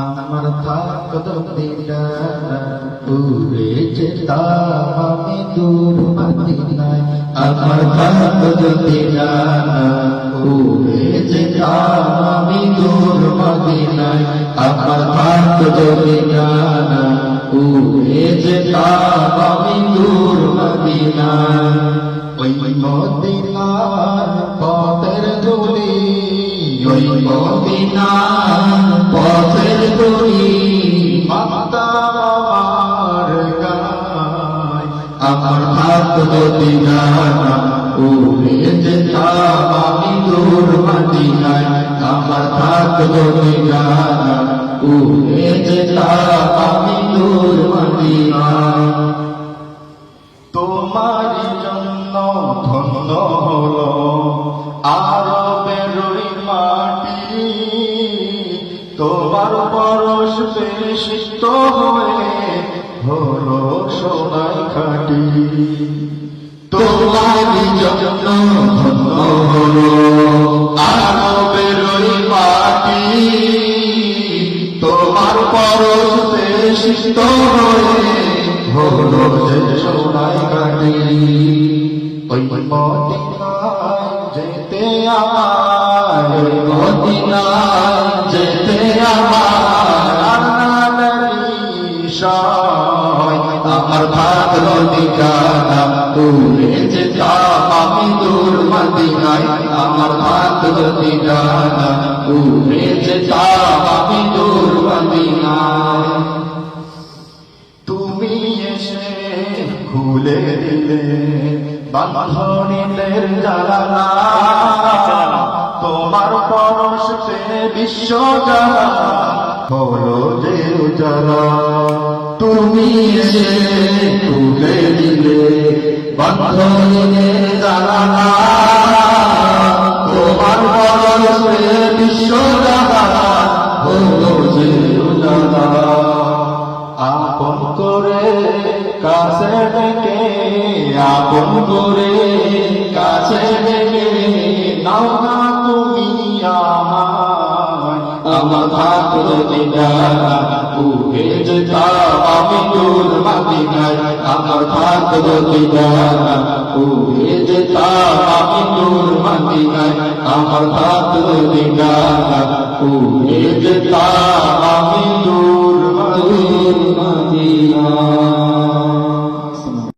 আমার থাকত দিনা উড়ে যেতাম আমি দূর মদিনায়। আমার থাকত দিনা উড়ে যেতাম আমি দূর মদিনায়। আমার থাকত দিনা উড়ে যেতাম আমি দূর মদিনায়। ওই মদিনার পথের ধুলি, ওই মদিনার পথের ধুলি মাতাম আমার গায়। আমার থাকত দিনা উড়ে যেতাম আমি দূর মদিনায়। আমার থাকত দিনা উড়ে যেতাম আমি দূর মদিনায়। তোমার জন্য ধন্য হলো আরবের ওই মাটি, তোমার পরশ বেশিষ্ট হয়ে হলো সোনাই খাটি। তোমার জন্য ধন্য হলো আরবের ওই মাটি, তোমার পরশ বেশিষ্ট হয়ে হলো যে সোনাই কাটি। ওই মদিনায় যেতে আমার, ওই মদিনায় যেতে আমার বিষয়। আমার থাকল ঠিকানা উড়ে যেতাম আমি দূর মদিনায়। আমার থাকল ঠিকানা উড়ে যেতাম আমি দূর মদিনায়। তুমি এসে খুলে দিলে বাঁধনের জানালা, তোমার পরশ পেয়ে বিশ্ব জ্বালা হলো যে উজালা। তুমি এসে খুলে দিলে বাঁধনের জানালা, তোমার পরশ পেয়ে বিশ্ব জ্বালা হলো যে উজালা। আপন করে কাছে ডেকে, আপন করে কাছে ডেকে নাও না তুমি আমায়। আমার থাকত দিনা উড়ে যেতাম আমি দূর মদিনায়। আমার থাকত দিনা উড়ে যেতাম আমি দূর মদিনায়। আমার থাকত দিনা উড়ে যেতাম